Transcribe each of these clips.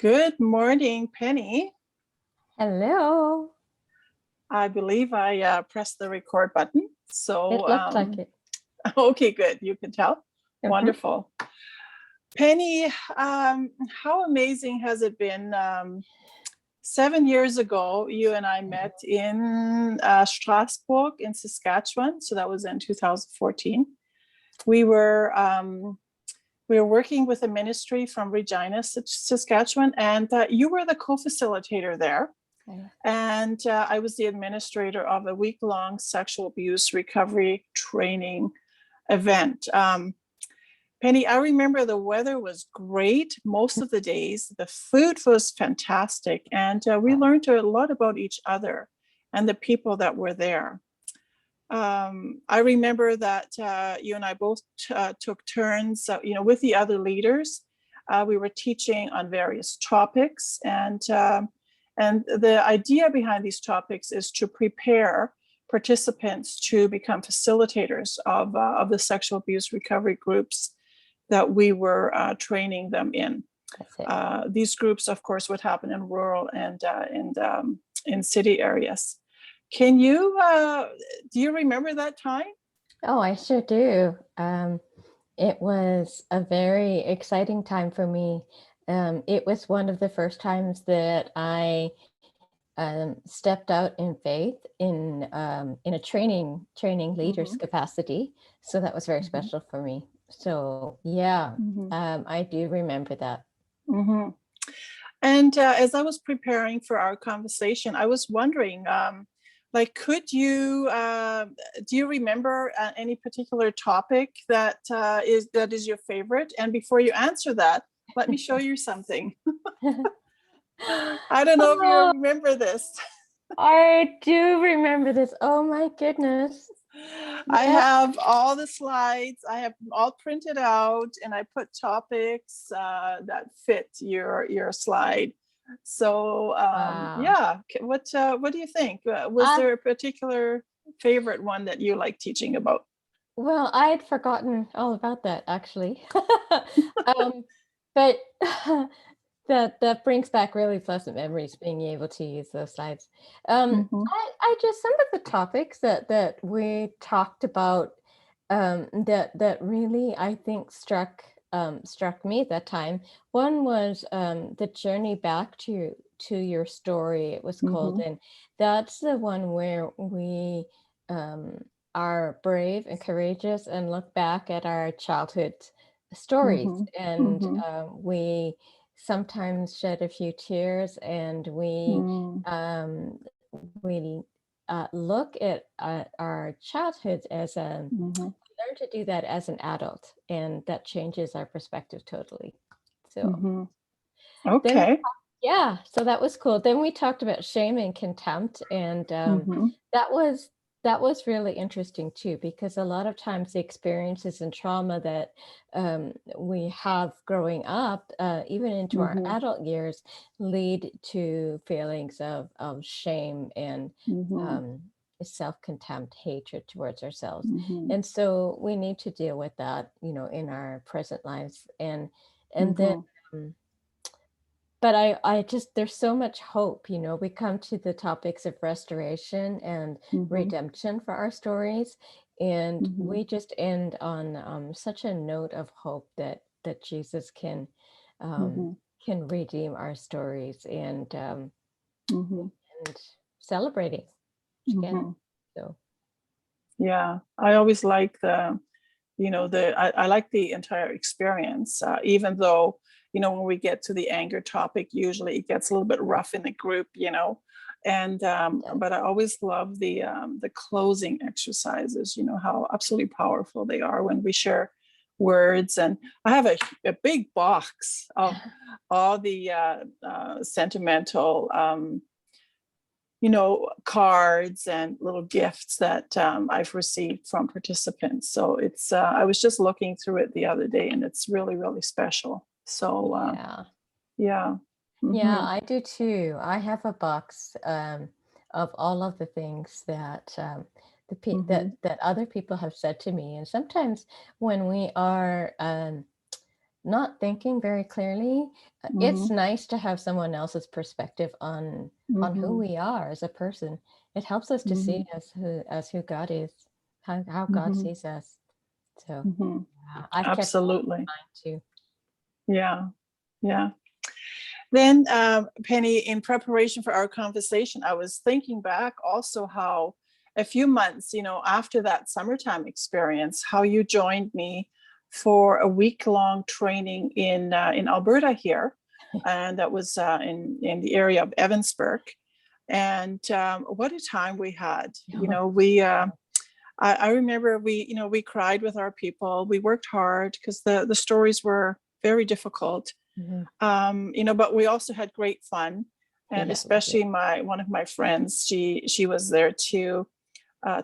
Good morning, Penny. Hello. I believe I pressed the record button. So, It looked like it. Okay, good. You can tell. Mhm. Wonderful. Penny, how amazing has it been? 7 years ago, you and I met in Strasbourg in Saskatchewan. So that was in 2014. We were working with a ministry from Regina, Saskatchewan, and you were the co-facilitator there. Okay. And I was the administrator of a week-long sexual abuse recovery training event. Penny, I remember the weather was great most of the days. The food was fantastic. And we learned a lot about each other and the people that were there. I remember that you and I both took turns, with the other leaders. We were teaching on various topics, and the idea behind these topics is to prepare participants to become facilitators of the sexual abuse recovery groups that we were training them in. That's it. These groups, of course, would happen in rural and in city areas. Can you, do you remember that time? Oh, I sure do. It was a very exciting time for me. It was one of the first times that I stepped out in faith in a training leaders capacity. So that was very special for me. So yeah, I do remember that. And as I was preparing for our conversation, I was wondering, could you, do you remember any particular topic that is your favorite? And before you answer that, let me show you something. I don't know if you remember this. I do remember this. Oh my goodness. I have all the slides. I have them all printed out, and I put topics that fit your slide. So yeah, what do you think? Was there a particular favorite one that you like teaching about? Well, I had forgotten all about that actually. But that brings back really pleasant memories, being able to use those slides. I just, some of the topics that we talked about that really, I think, struck me at that time. One was the journey back to your story, it was called, and that's the one where we are brave and courageous and look back at our childhood stories, and we sometimes shed a few tears, and we look at our childhoods as a learn to do that as an adult, and that changes our perspective totally. So okay, yeah, so that was cool. Then we talked about shame and contempt, and that was really interesting too, because a lot of times the experiences and trauma that we have growing up, even into our adult years, lead to feelings of shame and self-contempt, hatred towards ourselves. And so we need to deal with that, in our present lives. And then but I just, there's so much hope, we come to the topics of restoration and redemption for our stories. And we just end on such a note of hope that Jesus can redeem our stories, and celebrating again. So yeah, I always like I like the entire experience, even though, when we get to the anger topic, usually it gets a little bit rough in the group, and but I always love the closing exercises, how absolutely powerful they are when we share words. And I have a big box of all the sentimental cards and little gifts that I've received from participants. So it's, I was just looking through it the other day, and it's really, really special. So yeah. Yeah, I do too. I have a box of all of the things that that other people have said to me. And sometimes when we are not thinking very clearly, it's nice to have someone else's perspective on who we are as a person. It helps us to see as who God is, how God sees us. So yeah, I've kept Absolutely. in mind too. Yeah. Yeah. Then, Penny, in preparation for our conversation, I was thinking back also how a few months, after that summertime experience, how you joined me for a week-long training in Alberta here, and that was in the area of Evansburg. And what a time we had! I remember we cried with our people. We worked hard because the stories were very difficult. But we also had great fun, and especially one of my friends, she was there too.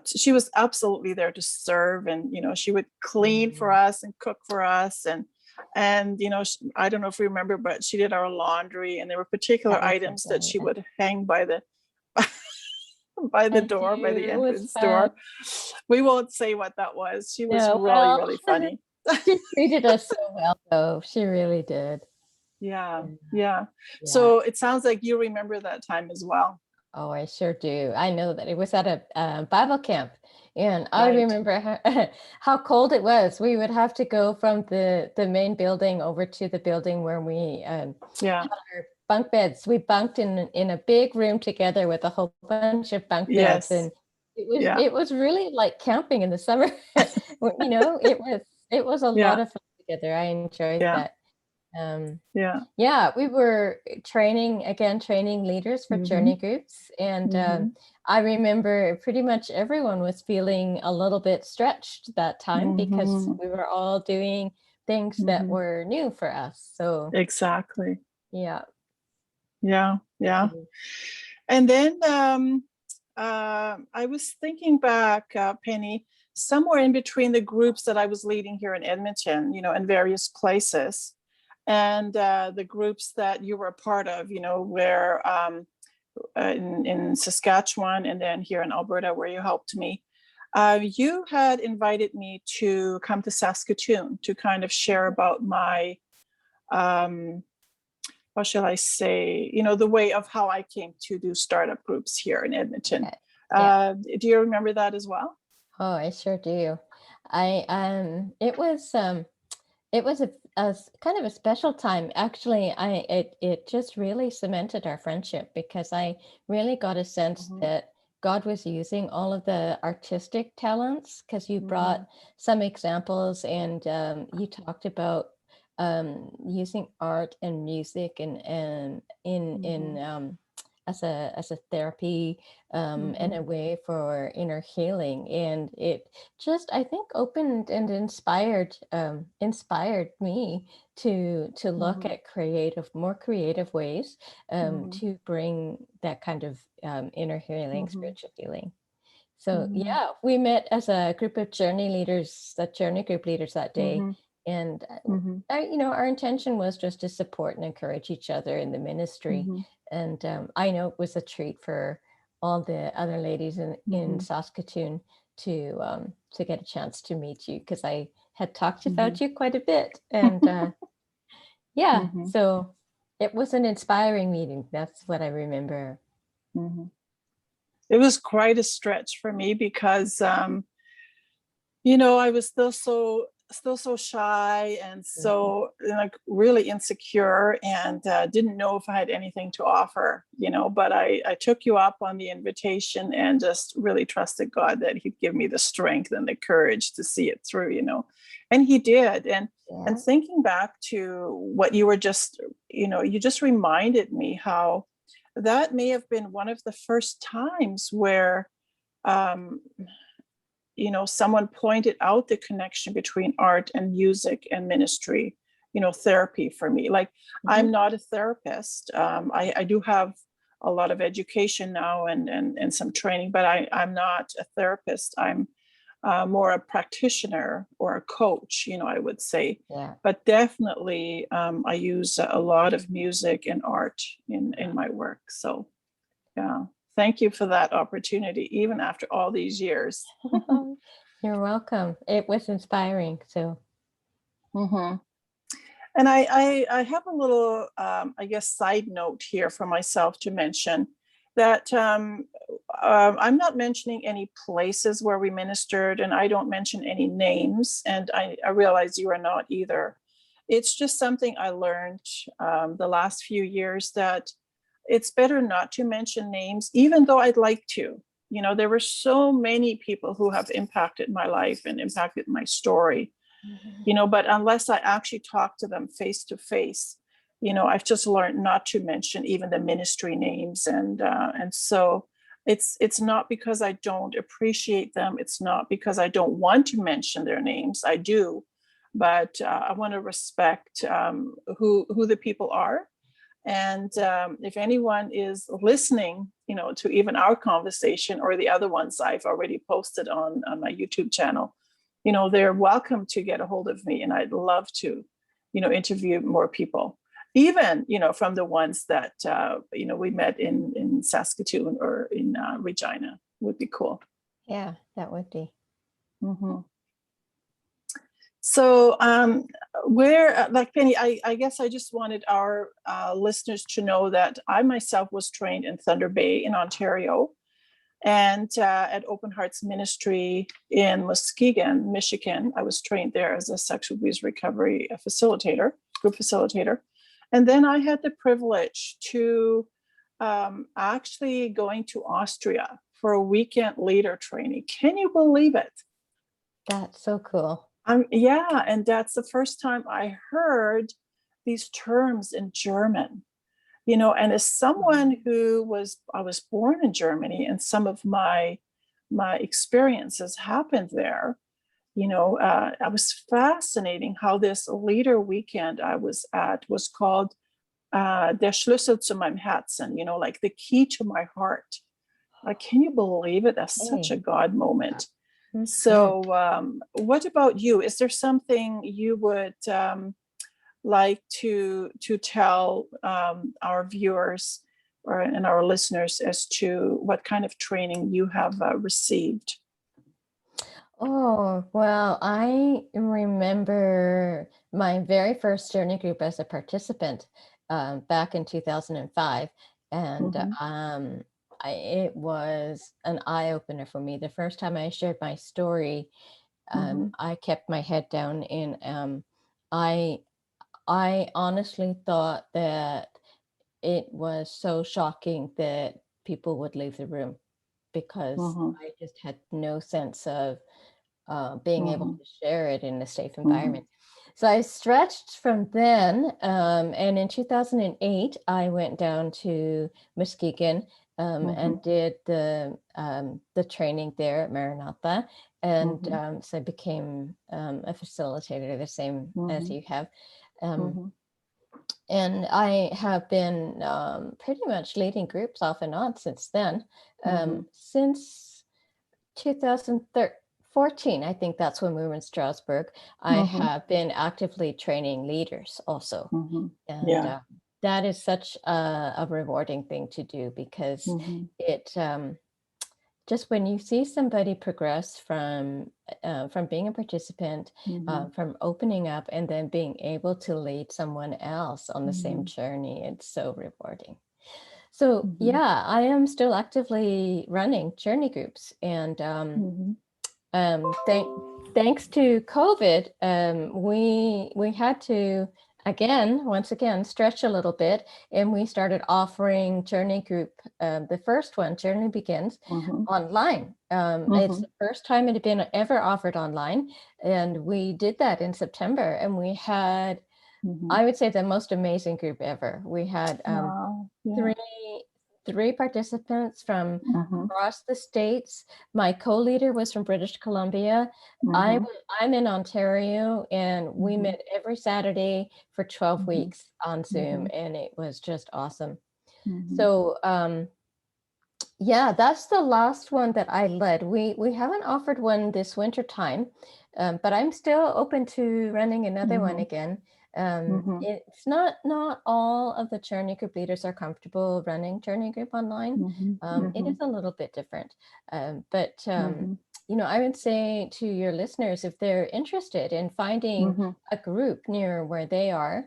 She was absolutely there to serve, and she would clean for us and cook for us, and I don't know if you remember, but she did our laundry, and there were particular items that she would hang by the by the door, by the entrance door. We won't say what that was. She was really funny. She treated us so well, though. She really did. Yeah. So it sounds like you remember that time as well. Oh, I sure do. I know that it was at a Bible camp, and I remember how cold it was. We would have to go from the main building over to the building where we had our bunk beds. We bunked in a big room together with a whole bunch of bunk beds, and it was really like camping in the summer. It was a lot of fun together. I enjoyed that. We were training leaders for journey groups, and I remember pretty much everyone was feeling a little bit stretched that time because we were all doing things that were new for us. So exactly. Yeah. And then I was thinking back, Penny, somewhere in between the groups that I was leading here in Edmonton, in various places, and the groups that you were a part of, where in Saskatchewan and then here in Alberta, where you helped me, you had invited me to come to Saskatoon to kind of share about my, how shall I say, the way of how I came to do startup groups here in Edmonton. Do you remember that as well? Oh, I sure do. It was a kind of a special time. Actually, it just really cemented our friendship because I really got a sense that God was using all of the artistic talents, because you brought some examples, and you talked about using art and music and in as a therapy and a way for inner healing. And it just, I think, opened and inspired me to look at more creative ways to bring that kind of inner healing, spiritual healing. So we met as a group of journey group leaders that day. And our intention was just to support and encourage each other in the ministry. And I know it was a treat for all the other ladies in Saskatoon to get a chance to meet you, because I had talked about you quite a bit. And so it was an inspiring meeting. That's what I remember. It was quite a stretch for me because, I was still so shy and so really insecure, and didn't know if I had anything to offer, but I took you up on the invitation and just really trusted God that he'd give me the strength and the courage to see it through, and he did. And thinking back to what you were just, you just reminded me how that may have been one of the first times where someone pointed out the connection between art and music and ministry, therapy for me. Like, I'm not a therapist. I do have a lot of education now and some training, but I'm not a therapist. I'm more a practitioner or a coach, I would say. But definitely I use a lot of music and art in my work. So thank you for that opportunity, even after all these years. You're welcome. It was inspiring. So. And I have a little, I guess, side note here for myself to mention that I'm not mentioning any places where we ministered, and I don't mention any names, and I realize you are not either. It's just something I learned the last few years, that it's better not to mention names, even though I'd like to. You know, there were so many people who have impacted my life and impacted my story, you know, but unless I actually talk to them face to face, you know, I've just learned not to mention even the ministry names. And so it's not because I don't appreciate them. It's not because I don't want to mention their names. I do, but I want to respect who the people are. And if anyone is listening, you know, to even our conversation or the other ones I've already posted on my YouTube channel, you know, they're welcome to get a hold of me, and I'd love to, you know, interview more people, even, you know, from the ones that, you know, we met in Saskatoon or in Regina. Would be cool. Yeah, that would be. Mm-hmm. So where, like Pennie, I guess I just wanted our listeners to know that I myself was trained in Thunder Bay in Ontario, and at Open Hearts Ministry in Muskegon, Michigan. I was trained there as a sexual abuse recovery facilitator, group facilitator. And then I had the privilege to actually going to Austria for a weekend leader training. Can you believe it? That's so cool. Yeah, and that's the first time I heard these terms in German. You know, and as someone who I was born in Germany, and some of my experiences happened there, you know, I was fascinating how this leader weekend I was at was called Der Schlüssel zu meinem Herzen, you know, like the key to my heart. Like, can you believe it? That's such a God moment. So what about you? Is there something you would like to tell our viewers and our listeners as to what kind of training you have received? Oh, well, I remember my very first journey group as a participant back in 2005. And it was an eye-opener for me. The first time I shared my story, I kept my head down, and I honestly thought that it was so shocking that people would leave the room, because I just had no sense of being able to share it in a safe environment. So I stretched from then, and in 2008, I went down to Muskegon and did the training there at Maranatha, and so I became a facilitator, the same as you have. And I have been pretty much leading groups off and on since then. Since 2014, I think that's when we were in Strasbourg, I have been actively training leaders also. And that is such a rewarding thing to do, because it just when you see somebody progress from being a participant, from opening up, and then being able to lead someone else on the same journey, it's so rewarding. So yeah, I am still actively running journey groups, and thanks to COVID, we had to once again stretch a little bit, and we started offering journey group. The first one, Journey Begins, online. It's the first time it had been ever offered online, and we did that in September, and we had, I would say, the most amazing group ever. We had three participants from across the states. My co-leader was from British Columbia. I'm in Ontario, and we met every Saturday for 12 weeks on Zoom, and it was just awesome. So yeah, that's the last one that I led. We haven't offered one this winter time, but I'm still open to running another one again. It's not all of the journey group leaders are comfortable running journey group online. It is a little bit different, but I would say to your listeners, if they're interested in finding a group near where they are,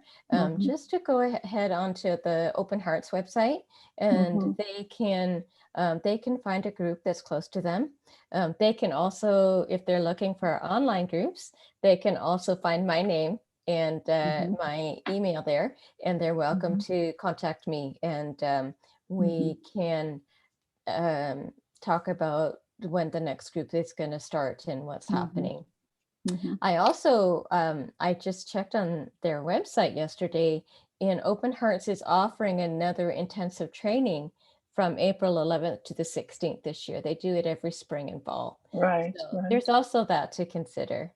just to go ahead onto the Open Hearts website, and they can find a group that's close to them. They can also, if they're looking for online groups, they can also find my name and my email there, and they're welcome to contact me, and we can talk about when the next group is going to start and what's happening. I also, I just checked on their website yesterday, and Open Hearts is offering another intensive training from April 11th to the 16th this year. They do it every spring and fall. Right. So there's also that to consider.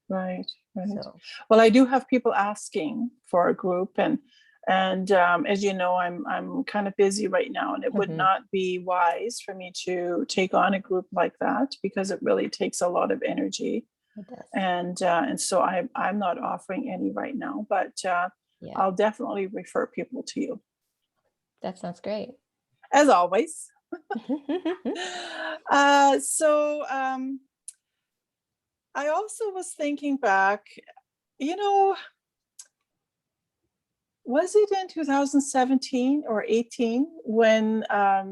Right. So. Well, I do have people asking for a group, and as you know, I'm kind of busy right now, and it would not be wise for me to take on a group like that, because it really takes a lot of energy. It does. And so I'm not offering any right now, but I'll definitely refer people to you. That sounds great. As always. So I also was thinking back, was it in 2017 or 18 when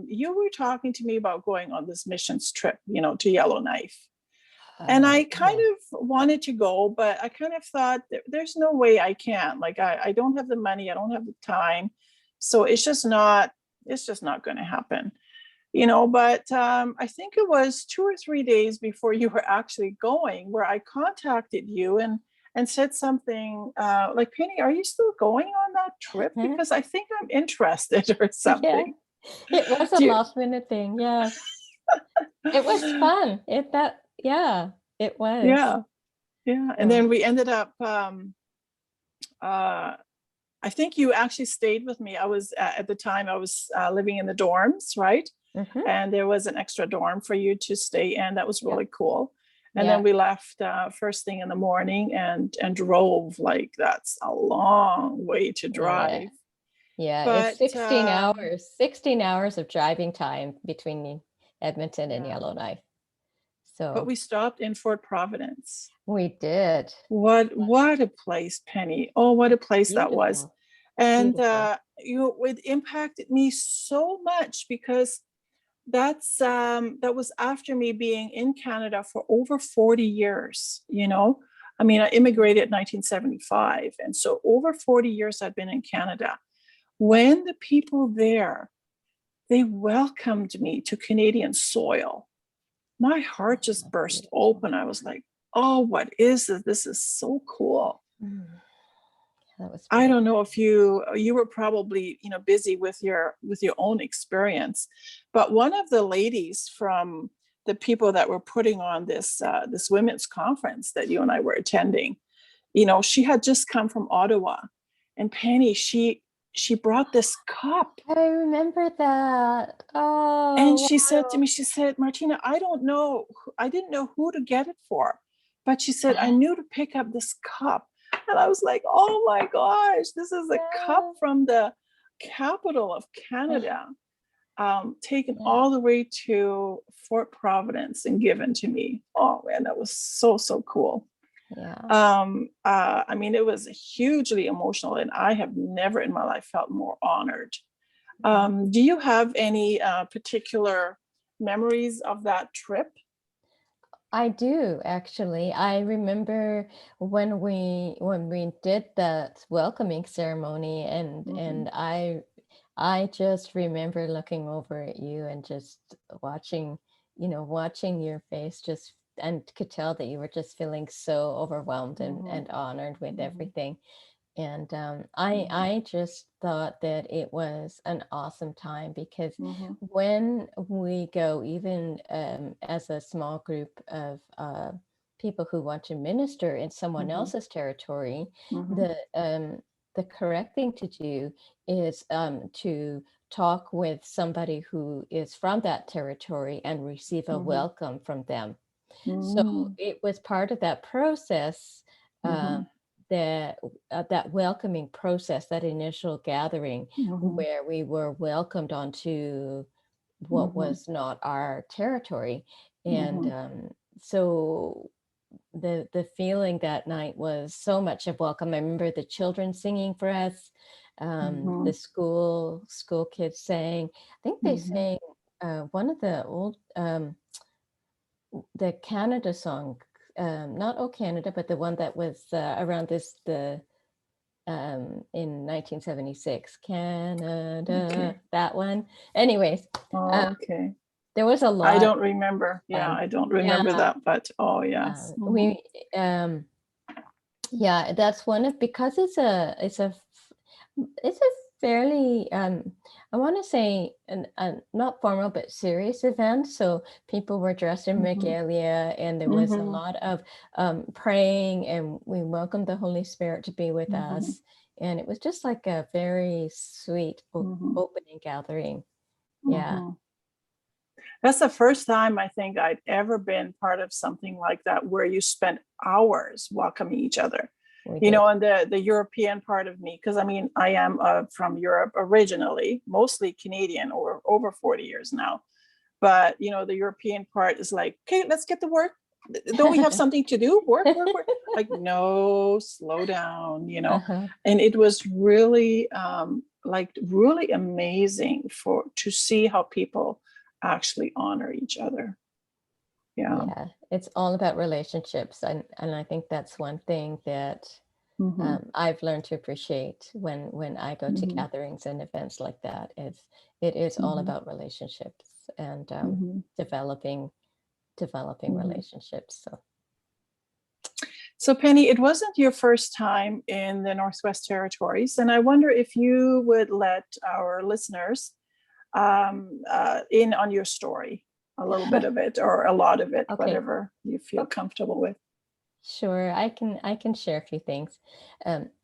you were talking to me about going on this missions trip, to Yellowknife? And I kind of wanted to go, but I kind of thought there's no way I can. Like, I don't have the money, I don't have the time. So it's just not going to happen. But I think it was 2 or 3 days before you were actually going where I contacted you and said something like, Pennie, are you still going on that trip? Because I think I'm interested or something. Yeah. It was a last minute thing. Yeah. It was fun. It was. Yeah. Yeah. And then we ended up, I think you actually stayed with me. I was at the time I was living in the dorms, right? And there was an extra dorm for you to stay in. That was really cool. And then we left first thing in the morning and drove. Like, that's a long way to drive. Yeah, but, it's 16 hours of driving time between Edmonton and Yellowknife. So, but we stopped in Fort Providence. We did. What a place, Pennie. Oh, what a place that was. And it impacted me so much, because that was after me being in Canada for over 40 years. I mean, I immigrated in 1975, and so over 40 years I've been in Canada. When the people there, they welcomed me to Canadian soil, my heart just burst open. I was like, oh, what is this? This is so cool. I don't know if you were probably busy with your own experience, but one of the ladies from the people that were putting on this women's conference that you and I were attending, she had just come from Ottawa, and Pennie, she brought this cup. I remember that. Oh. And she said to me, she said, Martina, I didn't know who to get it for, but she said, I knew to pick up this cup. And I was like, oh my gosh, this is a cup from the capital of Canada, taken all the way to Fort Providence and given to me. Oh man, that was so cool. I mean, it was hugely emotional, and I have never in my life felt more honored. Do you have any particular memories of that trip? I do, actually. I remember when we did that welcoming ceremony, and I just remember looking over at you and just watching your face, just, and could tell that you were just feeling so overwhelmed and honored with everything. And I just thought that it was an awesome time, because when we go, even as a small group of people who want to minister in someone else's territory, the correct thing to do is to talk with somebody who is from that territory and receive a welcome from them. So it was part of that process that welcoming process, that initial gathering Mhm. where we were welcomed onto what Mhm. was not our territory. And Mhm. so the feeling that night was so much of welcome. I remember the children singing for us, the Mhm. school kids sang. I think they Mhm. sang one of the old the Canada song, not "Oh Canada," but the one that was around in 1976, Canada, Okay. that one. Anyways, Okay. there was a I lot don't remember. of Yeah, fun. I don't Yeah, remember that, but oh yes. Mhm. we yeah, that's one of, because it's a fairly I want to say not formal but serious event. So people were dressed in Mhm. regalia, and there was a Mhm. lot of praying, and we welcomed the Holy Spirit to be with Mhm. us. And it was just like a very sweet Mhm. opening gathering. Yeah, Mhm. That's the first time I think I'd ever been part of something like that where you spent hours welcoming each other. we You did. know, and the European part of me, because I mean, I am from Europe originally, mostly Canadian, or over 40 years now. But you know, the European part is like, okay, let's get to work. Don't we have something to do? Work, work, work. Like, no, slow down, you know. Uh-huh. And it was really like really amazing to see how people actually honor each other. Yeah. Yeah, it's all about relationships, and I think that's one thing that Mm-hmm. I've learned to appreciate when I go to Mm-hmm. gatherings and events like that. It is all Mm-hmm. about relationships and Mm-hmm. developing Mm-hmm. relationships. So So, Penny, it wasn't your first time in the Northwest Territories, and I wonder if you would let our listeners in on your story, a little bit of it or a lot of it, okay, whatever you feel comfortable with. sure, I can share a few things.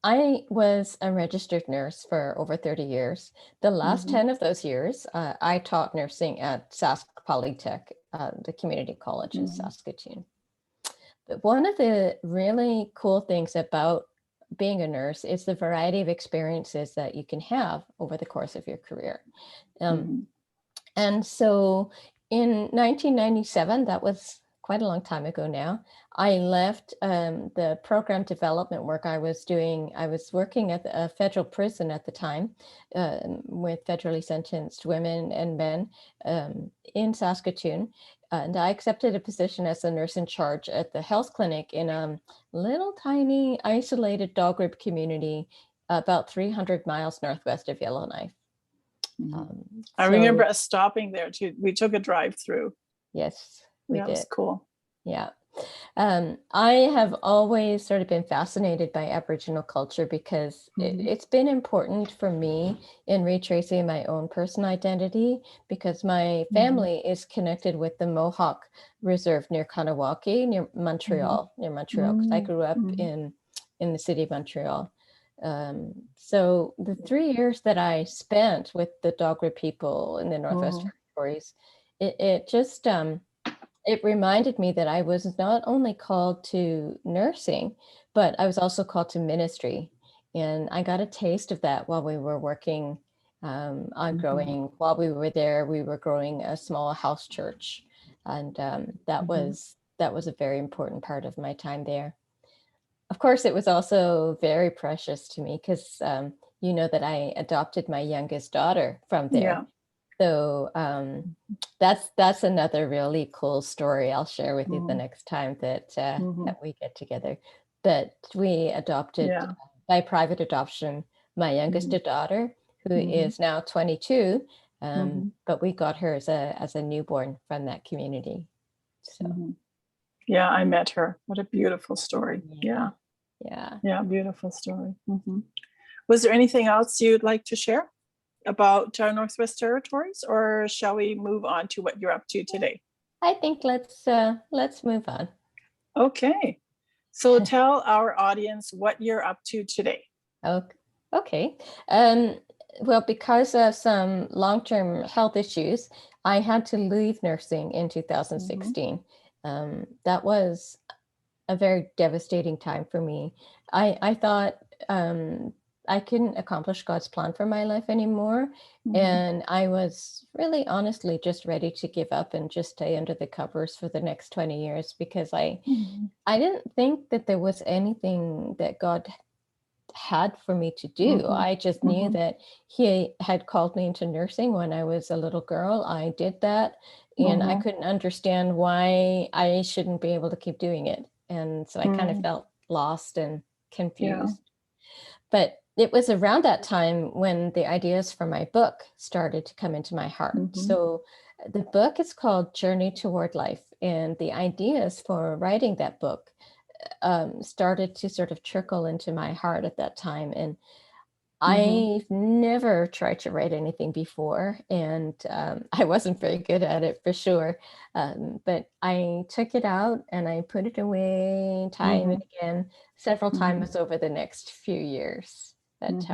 I was a registered nurse for over 30 years. The last Mm-hmm. 10 of those years, I taught nursing at Sask Polytech, the community college in Mm-hmm. Saskatoon. But one of the really cool things about being a nurse is the variety of experiences that you can have over the course of your career. Um, Mm-hmm. and so in 1997, that was quite a long time ago now, I left the program development work I was doing. I was working at a federal prison at the time with federally sentenced women and men in Saskatoon. And I accepted a position as a nurse in charge at the health clinic in a little tiny isolated dog rib community about 300 miles northwest of Yellowknife. Mm-hmm. I remember So us stopping there too. We took a drive through. yes, we Yeah, it was did. cool. Yeah. I have always sort of been fascinated by Aboriginal culture because Mm-hmm. it's been important for me in retracing my own personal identity, because my Mm-hmm. family is connected with the Mohawk Reserve near Kanawaki, near Mm-hmm. Montreal, because I grew up Mm-hmm. in the city of Montreal. So the 3 years that I spent with the Dogra people in the Northwest Mm-hmm. Territories, it just it reminded me that I was not only called to nursing, but I was also called to ministry. And I got a taste of that while we were working on Mm-hmm. while we were there, we were growing a small house church. And Mm-hmm. that was a very important part of my time there. Of course, it was also very precious to me because you know that I adopted my youngest daughter from there. Yeah. So that's another really cool story I'll share with you the Mm-hmm. next time Mm-hmm. that we get together. But we adopted Yeah. by private adoption my youngest Mm-hmm. daughter, who Mm-hmm. is now 22. Mm-hmm. But we got her as a newborn from that community. So Mm-hmm. Yeah, I met her. What a beautiful story. yeah, Yeah. yeah. Yeah, beautiful story. Mm-hmm. Was there anything else you'd like to share about our Northwest Territories, or shall we move on to what you're up to today? I think let's move on. Okay. So tell our audience what you're up to today. Okay. Um, well, because of some long-term health issues, I had to leave nursing in Mm-hmm. 2016. That was a very devastating time for me. I thought I couldn't accomplish God's plan for my life anymore. And I was really honestly just ready to give up and just stay under the covers for the next 20 years, because I didn't think that there was anything that God had for me to do. I just knew that he had called me into nursing when I was a little girl. I did that, and I couldn't understand why I shouldn't be able to keep doing it. And so I kind of felt lost and confused. But it was around that time when the ideas for my book started to come into my heart. So the book is called Journey Toward Life, and the ideas for writing that book started to sort of trickle into my heart at that time. And I've never tried to write anything before, and I wasn't very good at it for sure. But I took it out and I put it away time and again, several times over the next few years. But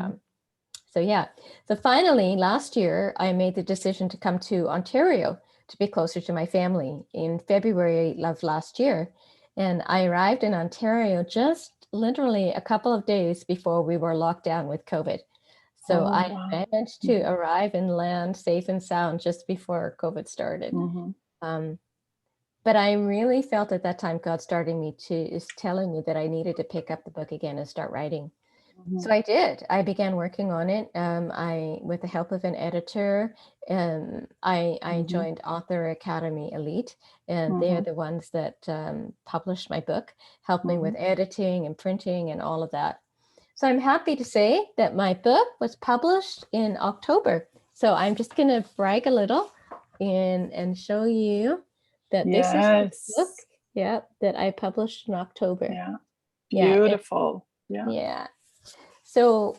so yeah, so finally last year I made the decision to come to Ontario to be closer to my family in February of last year. And I arrived in Ontario just literally a couple of days before we were locked down with COVID. So I managed to arrive and land safe and sound just before COVID started. But I really felt at that time God is telling me that I needed to pick up the book again and start writing. So I did. I began working on it. With the help of an editor, I joined Author Academy Elite, and they're the ones that published my book, helped me with editing and printing and all of that. So I'm happy to say that my book was published in October. So I'm just going to brag a little and show you that this is the book, that I published in October. Beautiful. Yeah. So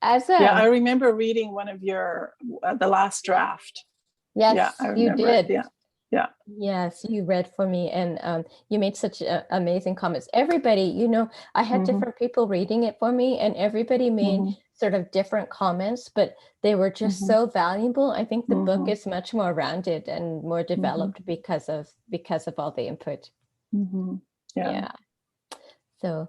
I remember reading one of your the last draft. Yes, I remember you did. Yeah. Yes, you read for me, and you made such amazing comments. Everybody, I had different people reading it for me, and everybody made sort of different comments, but they were just so valuable. I think the book is much more rounded and more developed because of all the input. Yeah. So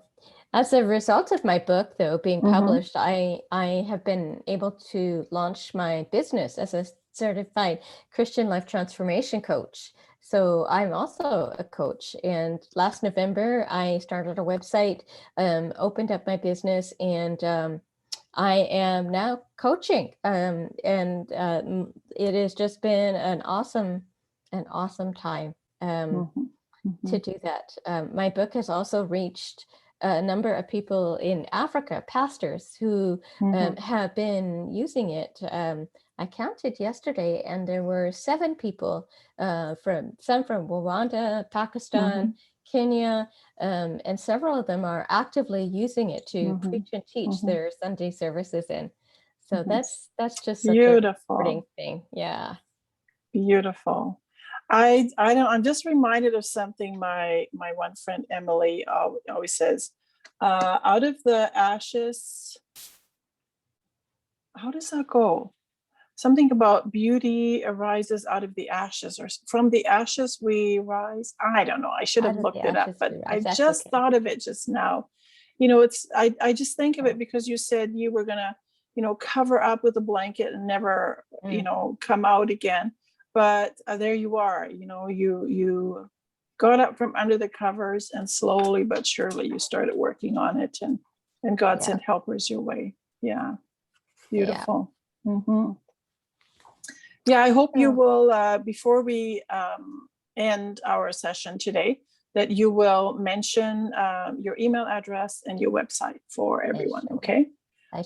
as a result of my book, though, being published, I have been able to launch my business as a certified Christian life transformation coach. So I'm also a coach. And last November, I started a website, opened up my business, and I am now coaching. It has just been an awesome time to do that. My book has also reached a number of people in Africa, pastors who have been using it. I counted yesterday, and there were 7 people from Rwanda, Pakistan, Kenya, and several of them are actively using it to preach and teach their Sunday services in. So that's just such a rewarding thing. Yeah. Beautiful. I'm just reminded of something my one friend Emily always says, out of the ashes, how does that go? Something about beauty arises out of the ashes, or from the ashes we rise. I don't know. I should have looked it up, but I just thought of it just now. I just think of it because you said you were gonna, cover up with a blanket and never, come out again. But there you are, you got up from under the covers, and slowly but surely you started working on it, and God sent helpers your way. Yeah. Beautiful. Yeah, I hope you will, before we end our session today, that you will mention your email address and your website for everyone, okay?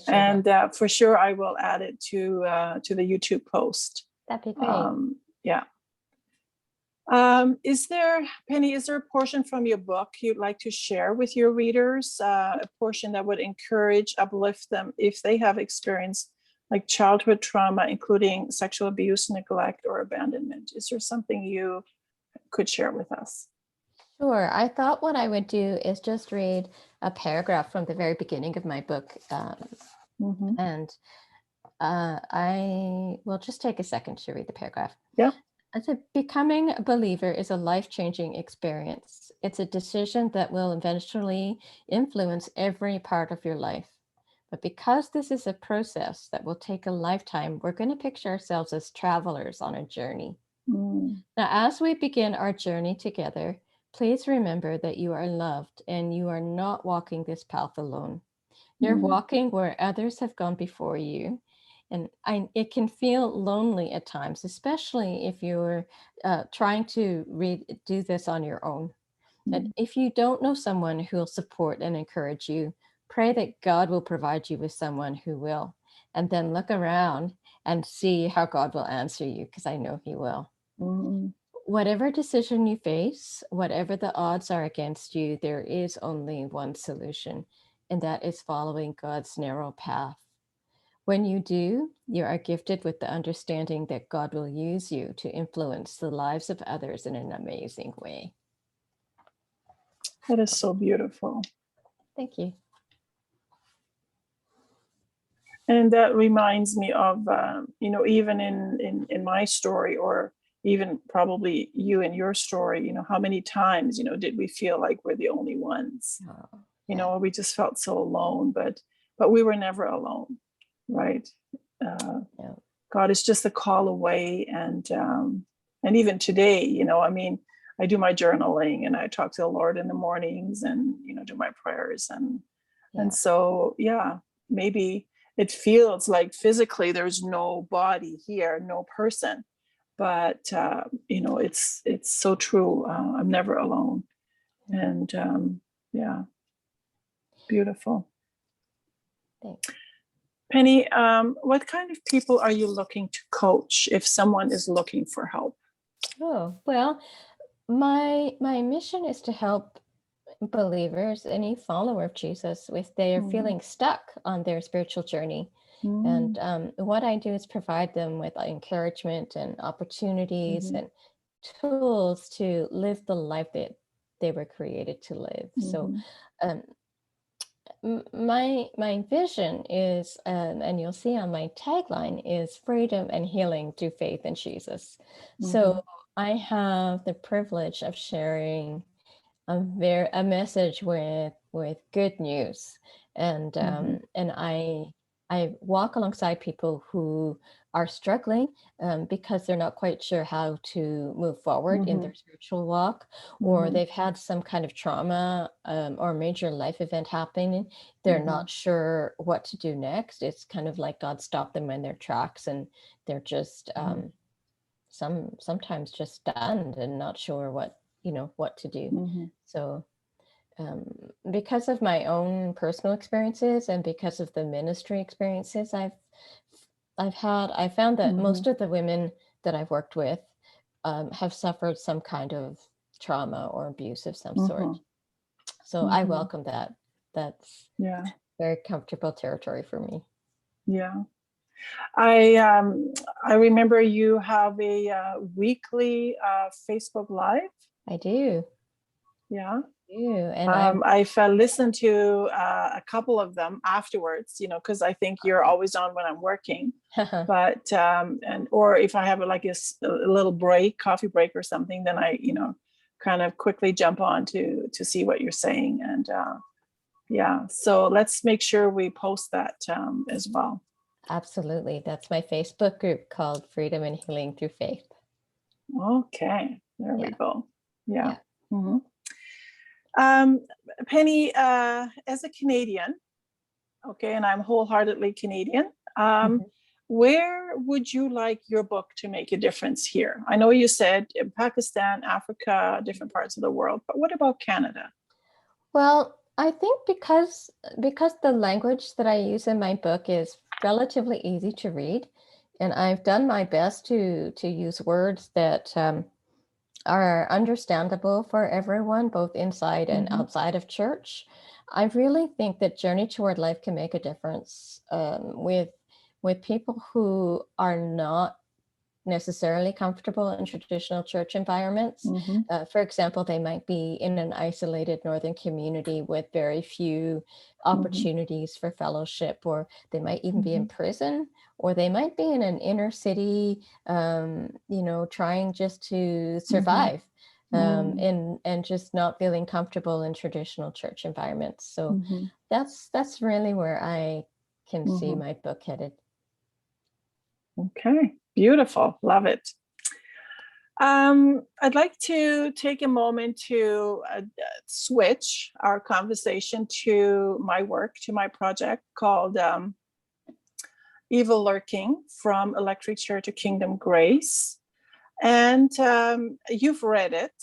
And for sure, I will add it to the YouTube post. That'd be great. Yeah. Pennie, is there a portion from your book you'd like to share with your readers, a portion that would encourage, uplift them if they have experienced like childhood trauma, including sexual abuse, neglect, or abandonment? Is there something you could share with us? Sure. I thought what I would do is just read a paragraph from the very beginning of my book. And I will just take a second to read the paragraph. Yeah. I said, becoming a believer is a life-changing experience. It's a decision that will eventually influence every part of your life. But because this is a process that will take a lifetime, we're going to picture ourselves as travelers on a journey. Mm. Now, as we begin our journey together, please remember that you are loved and you are not walking this path alone. You're Mm. walking where others have gone before you. And it can feel lonely at times, especially if you're trying to do this on your own. And Mm. if you don't know someone who will support and encourage you, pray that God will provide you with someone who will. And then look around and see how God will answer you, because I know He will. Mm. Whatever decision you face, whatever the odds are against you, there is only one solution, and that is following God's narrow path. When you do, you are gifted with the understanding that God will use you to influence the lives of others in an amazing way. That is so beautiful. Thank you. And that reminds me of, even in my story, or even probably you in your story, how many times, did we feel like we're the only ones, Oh, yeah. or we just felt so alone, but we were never alone, right? Yeah. God is just a call away. And even today, I do my journaling and I talk to the Lord in the mornings and, do my prayers. And Yeah. so, yeah, maybe it feels like physically there's no body here, no person, but, it's so true. I'm never alone. And yeah, beautiful. Thanks. Pennie, what kind of people are you looking to coach if someone is looking for help? Oh, well, my mission is to help believers, any follower of Jesus, if they are Mm. feeling stuck on their spiritual journey. And what I do is provide them with encouragement and opportunities Mhm. and tools to live the life that they were created to live. So Mhm. um, my vision is, and you'll see on my tagline, is freedom and healing through faith in Jesus. So Mhm. I have the privilege of sharing a message with good news, and Mhm. I walk alongside people who are struggling because they're not quite sure how to move forward in Mhm. their spiritual walk, or Mhm. they've had some kind of trauma or major life event happening. They're Mhm. not sure what to do next. It's kind of like God stopped them in their tracks, and they're just Mhm. sometimes just stunned and not sure what to do. Mhm. So um, because of my own personal experiences and because of the ministry experiences I've had, I found that Mhm. most of the women that I've worked with have suffered some kind of trauma or abuse of some sort. Mhm. So I Mhm. welcome that. That's Yeah. very comfortable territory for me. Yeah. I remember you have a weekly Facebook Live. I do. Yeah. And I I've listened to a couple of them afterwards, because I think you're always on when I'm working. But or if I have like a little break, coffee break or something, then I, kind of quickly jump on to see what you're saying. And yeah, so let's make sure we post that as well. absolutely. That's my Facebook group called Freedom and Healing Through Faith. Okay, there we Yeah. go. Yeah. Yeah. Mm-hmm. Pennie, as a Canadian, okay, and I'm wholeheartedly Canadian. Mhm. Where would you like your book to make a difference here? I know you said in Pakistan, Africa, different parts of the world, but what about Canada? Well, I think because the language that I use in my book is relatively easy to read, and I've done my best to use words that are understandable for everyone, both inside and Mm-hmm. outside of church. I really think that Journey Toward Life can make a difference with people who are not necessarily comfortable in traditional church environments. For example, they might be in an isolated northern community with very few opportunities for fellowship, or they might even be in prison, or they might be in an inner city, trying just to survive. And just not feeling comfortable in traditional church environments. So that's really where I can see my book headed. Okay, beautiful. Love it. I'd like to take a moment to switch our conversation to my work, to my project called Evil Lurking, From Electric Chair to Kingdom Grace. And you've read it.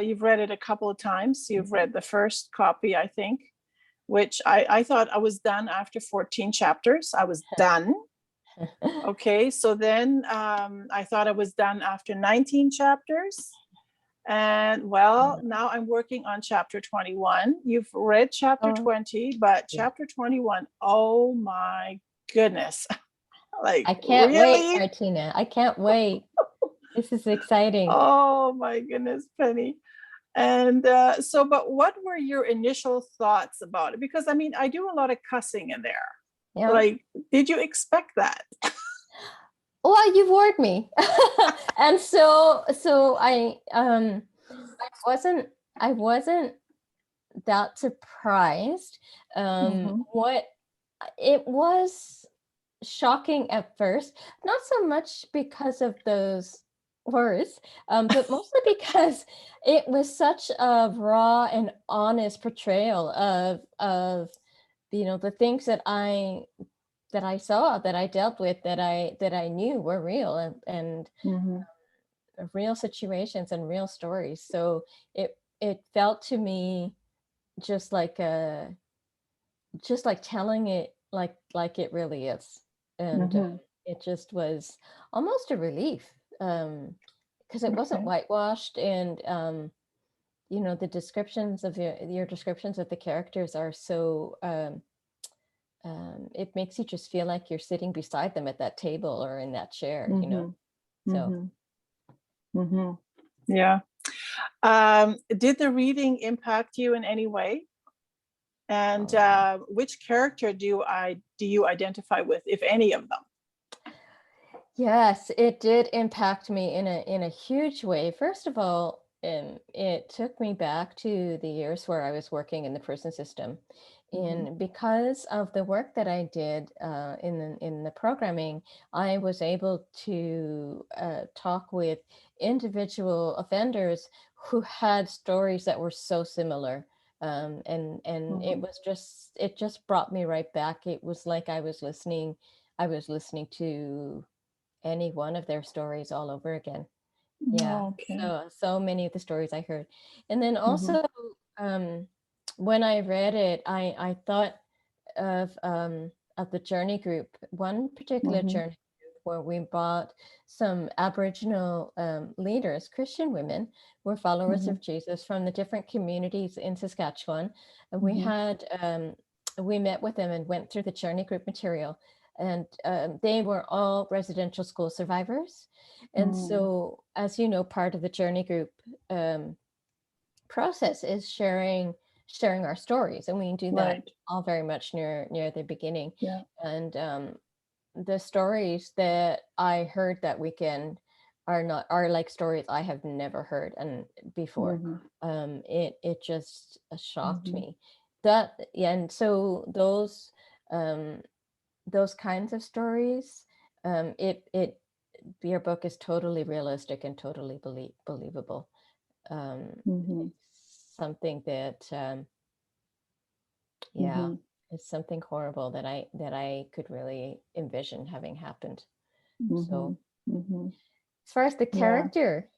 You've read it a couple of times. You've read the first copy, I think, which I thought I was done after 14 chapters. I was done. Okay, so then I thought I was done after 19 chapters. And well, now I'm working on chapter 21. You've read chapter 20, but chapter 21, oh my goodness. I can't wait, Martina. I can't wait. This is exciting. Oh my goodness, Pennie. And but what were your initial thoughts about it? Because I mean, I do a lot of cussing in there. Yeah. Like, did you expect that? Well, you've warned me. And so I wasn't that surprised. What it was shocking at first, not so much because of those words, but mostly because it was such a raw and honest portrayal of the things that I saw, that I dealt with, that I knew were real, and real situations and real stories. So it felt to me just like telling it like it really is, and it just was almost a relief, because it wasn't whitewashed, and the descriptions of your descriptions of the characters are so it makes you just feel like you're sitting beside them at that table or in that chair, so yeah. Did the reading impact you in any way? And which character do you identify with, if any of them? Yes, it did impact me in a huge way. First of all, it took me back to the years where I was working in the prison system. And because of the work that I did in the programming, I was able to talk with individual offenders who had stories that were so similar. And it just brought me right back. It was like I was listening to any one of their stories all over again. Yeah. So many of the stories I heard. And then also when I read it, I thought of the journey group, one particular journey group where we brought some Aboriginal leaders, Christian women, who were followers of Jesus from the different communities in Saskatchewan. And we met with them and went through the journey group material. And they were all residential school survivors. And so, as you know, part of the journey group process is sharing our stories, and we do that all very much near the beginning. And the stories that I heard that weekend are like stories I have never heard before. It just shocked me. And so those kinds of stories, your book is totally realistic and totally believable. It's something that it's something horrible that I could really envision having happened. So as far as the character,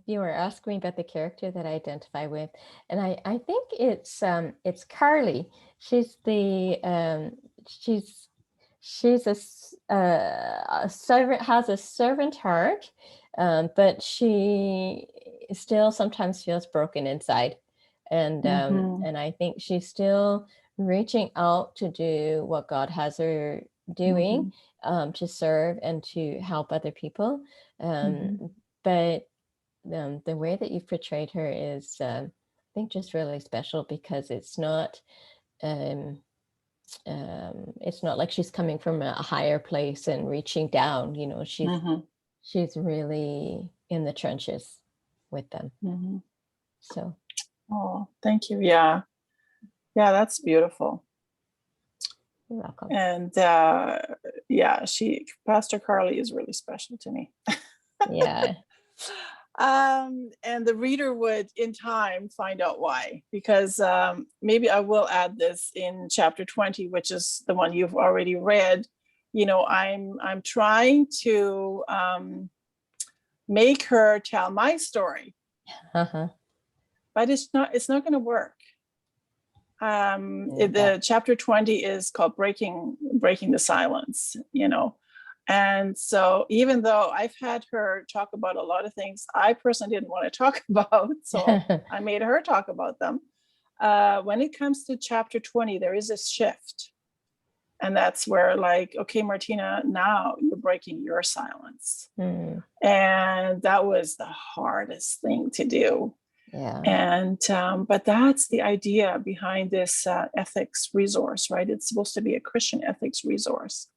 you were asking me about the character that I identify with, and I think it's Carly. She's the she's a servant, has a servant heart, but she still sometimes feels broken inside, and I think she's still reaching out to do what God has her doing to serve and to help other people. But the way that you've portrayed her is, I think, just really special, because it's not like she's coming from a higher place and reaching down. You know, she's really in the trenches with them. So, oh, thank you. Yeah, that's beautiful. You're welcome. And yeah, Pastor Carly is really special to me. Yeah. And the reader would in time find out why, because maybe I will add this in chapter 20, which is the one you've already read. You know, I'm trying to make her tell my story, but it's not going to work. The chapter 20 is called breaking the silence, you know. And so even though I've had her talk about a lot of things I personally didn't want to talk about, so I made her talk about them. When it comes to chapter 20, there is a shift. And that's where, like, okay, Martina, now you're breaking your silence. And that was the hardest thing to do. Yeah. And but that's the idea behind this ethics resource, right? It's supposed to be a Christian ethics resource.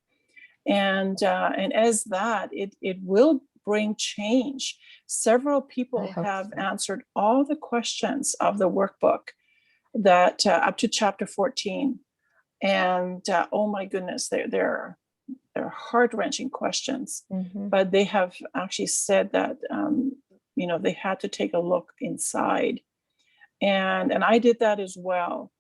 And as that, it will bring change. Several people have answered all the questions of the workbook that up to chapter 14. And oh my goodness, they're heart-wrenching questions. But they have actually said that you know, they had to take a look inside, and I did that as well.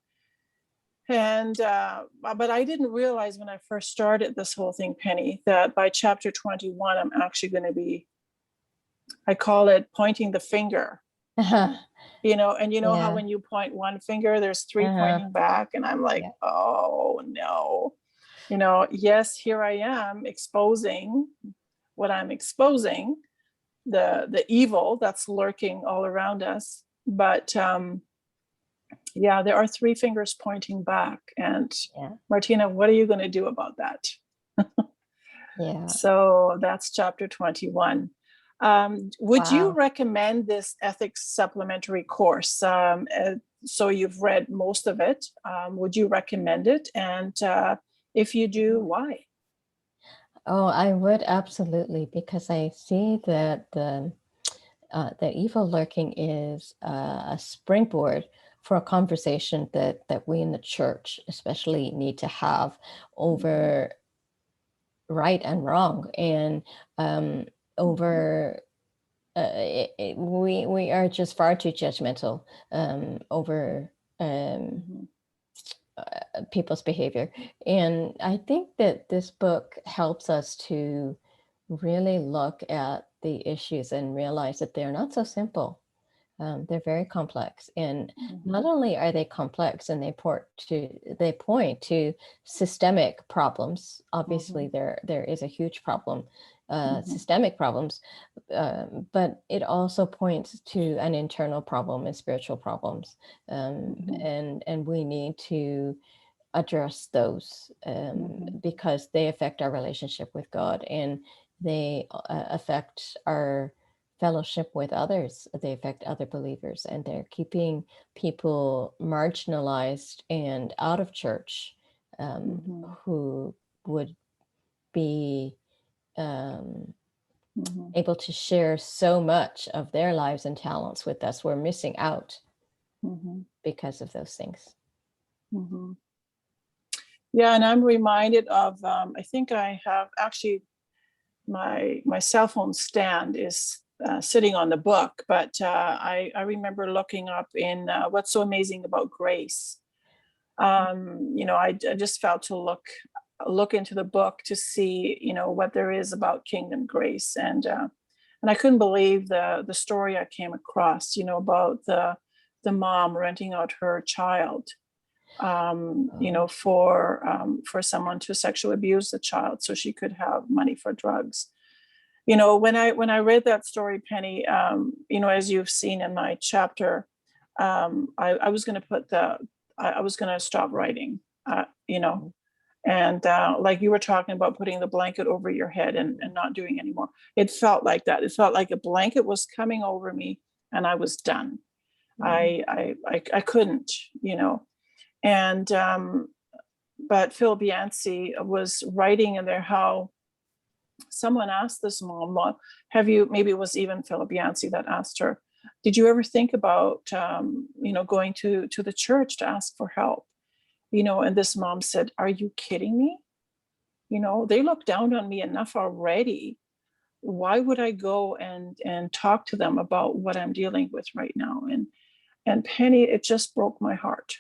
And but I didn't realize when I first started this whole thing, Penny, that by chapter 21, I'm actually going to be, I call it pointing the finger. You know, and you know how when you point one finger, there's three pointing back, and I'm like, oh no, you know, yes, here I am exposing what I'm exposing, the evil that's lurking all around us. But yeah, there are three fingers pointing back. And Martina, what are you going to do about that? So that's chapter 21. Would you recommend this ethics supplementary course? So you've read most of it. Would you recommend it? And if you do, why? Oh, I would, absolutely, because I see that the evil lurking is a springboard for a conversation that we in the church especially need to have over right and wrong, and over we are just far too judgmental over people's behavior. And I think that this book helps us to really look at the issues and realize that they're not so simple. They're very complex, and not only are they complex, and they point to systemic problems. Obviously, there is a huge problem, systemic problems, but it also points to an internal problem and spiritual problems, and we need to address those because they affect our relationship with God, and they affect our fellowship with others. They affect other believers, and they're keeping people marginalized and out of church, who would be able to share so much of their lives and talents with us. We're missing out because of those things. Yeah, and I'm reminded of, I think I have actually, my cell phone stand is sitting on the book, but I remember looking up in What's So Amazing About Grace. You know, I just felt to look into the book to see, you know, what there is about kingdom grace, and I couldn't believe the story I came across, you know, about the mom renting out her child, you know, for someone to sexually abuse the child so she could have money for drugs. You know, when I read that story, Penny, you know, as you've seen in my chapter, I was going to I was going to stop writing, you know, And like you were talking about putting the blanket over your head and not doing anymore. It felt like that. It felt like a blanket was coming over me and I was done. I couldn't, and but Phil Bianchi was writing in there how someone asked this mom, well, maybe it was even Phil Bianchi that asked her, did you ever think about, going to the church to ask for help? And this mom said, are you kidding me? They look down on me enough already. Why would I go and talk to them about what I'm dealing with right now? And Pennie, it just broke my heart.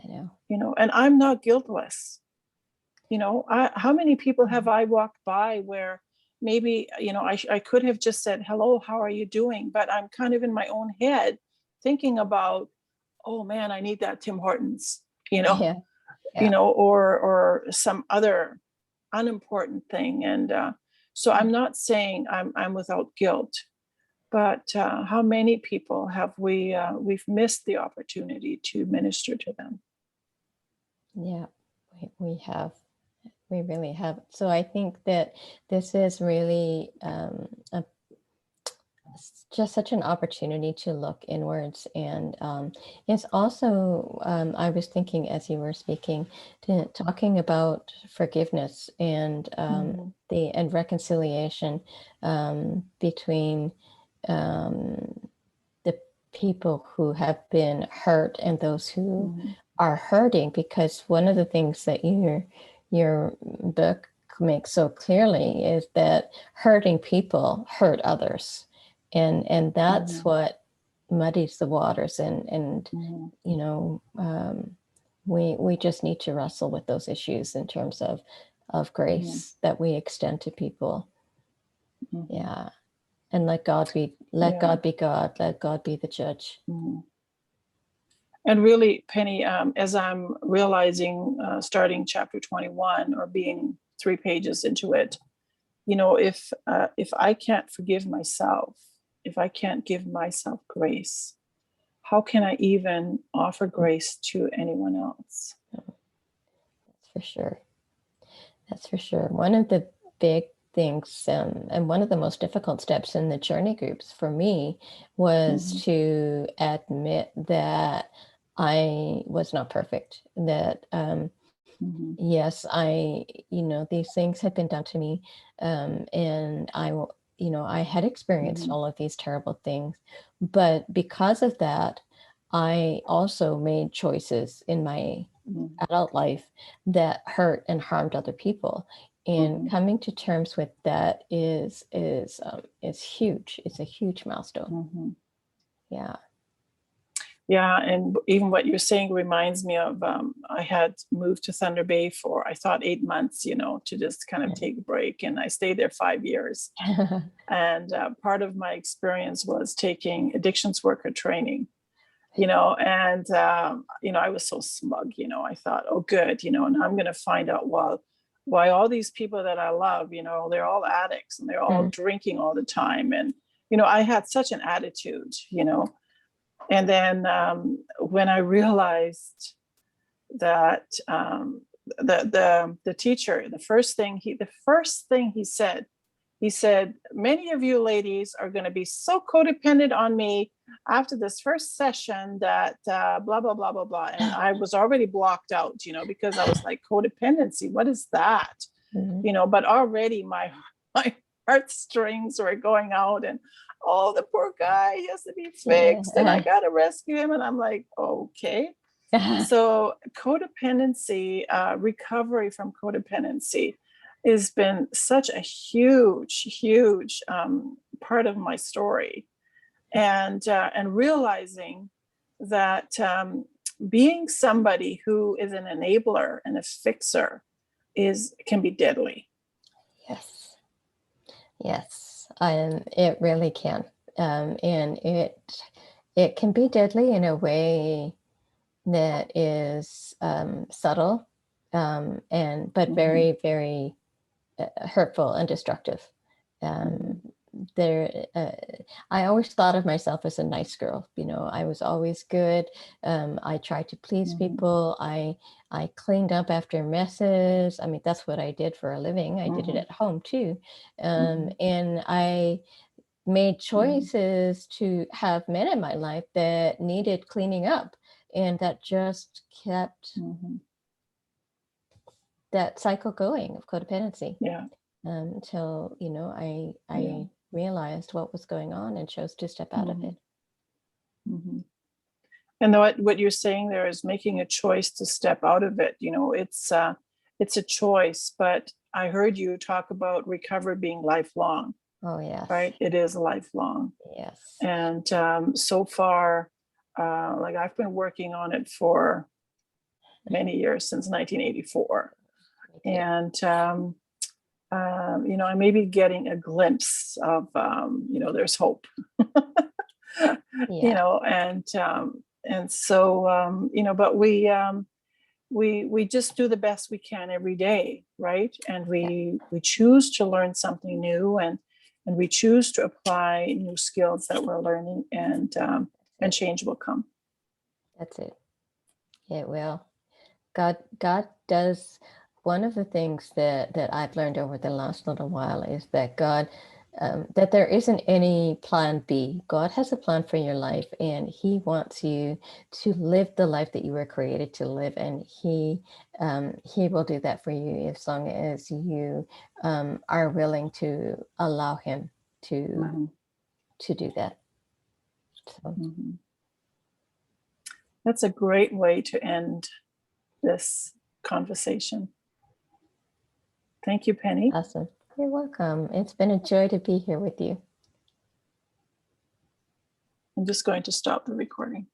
I know. And I'm not guiltless. How many people have I walked by where maybe, I could have just said, hello, how are you doing? But I'm kind of in my own head thinking about, oh man, I need that Tim Hortons, Yeah. or some other unimportant thing. And so I'm not saying I'm without guilt, but how many people have we've missed the opportunity to minister to them? Yeah, we have. We really have. So I think that this is really just such an opportunity to look inwards. And it's also, I was thinking as you were speaking, talking about forgiveness and and reconciliation between the people who have been hurt and those who are hurting, because one of the things that your book makes so clearly is that hurting people hurt others, and that's what muddies the waters, and we just need to wrestle with those issues in terms of grace that we extend to people. Yeah. And let God be God, let God be the judge. And really, Pennie, as I'm realizing, starting chapter 21 or being 3 pages into it, if I can't forgive myself, if I can't give myself grace, how can I even offer grace to anyone else? That's for sure. That's for sure. One of the big things, and one of the most difficult steps in the journey groups for me was to admit that I was not perfect, that yes, these things had been done to me, and I had experienced all of these terrible things, but because of that, I also made choices in my adult life that hurt and harmed other people. And coming to terms with that is huge. It's a huge milestone. Yeah. Yeah, and even what you're saying reminds me of, I had moved to Thunder Bay for, I thought 8 months, to just kind of take a break. And I stayed there 5 years. And part of my experience was taking addictions worker training, and, I was so smug, I thought, oh, good, and I'm going to find out, why all these people that I love, they're all addicts and they're all drinking all the time. And, I had such an attitude, And then when I realized that the teacher, the first thing he said, many of you ladies are going to be so codependent on me after this first session that blah, blah, blah, blah, blah. And I was already blocked out, because I was like, codependency, what is that? But already my heartstrings were going out, and the poor guy, he has to be fixed, and I got to rescue him. And I'm like, okay. So codependency, recovery from codependency has been such a huge part of my story. And realizing that being somebody who is an enabler and a fixer can be deadly. Yes, it really can, and it can be deadly in a way that is subtle, but very, very hurtful and destructive. I always thought of myself as a nice girl. I was always good. I tried to please people. I I cleaned up after messes. I mean, that's what I did for a living. I did it at home too. And I made choices to have men in my life that needed cleaning up, and that just kept that cycle going of codependency. Yeah. Until, you know, I realized what was going on and chose to step out of it. And what you're saying there is making a choice to step out of it. You know, it's a choice, but I heard you talk about recovery being lifelong. Oh, yes. Right? It is lifelong. Yes. And so far, like I've been working on it for many years, since 1984. And, you know, I may be getting a glimpse of, you know, there's hope, you know, and so, you know, but we just do the best we can every day. Right. And we choose to learn something new, and we choose to apply new skills that we're learning, and change will come. That's it. It will. God does. One of the things that I've learned over the last little while is that God, that there isn't any plan B. God has a plan for your life, and He wants you to live the life that you were created to live, and He will do that for you as long as you are willing to allow Him to do that. So. That's a great way to end this conversation. Thank you, Pennie. Awesome. You're welcome. It's been a joy to be here with you. I'm just going to stop the recording.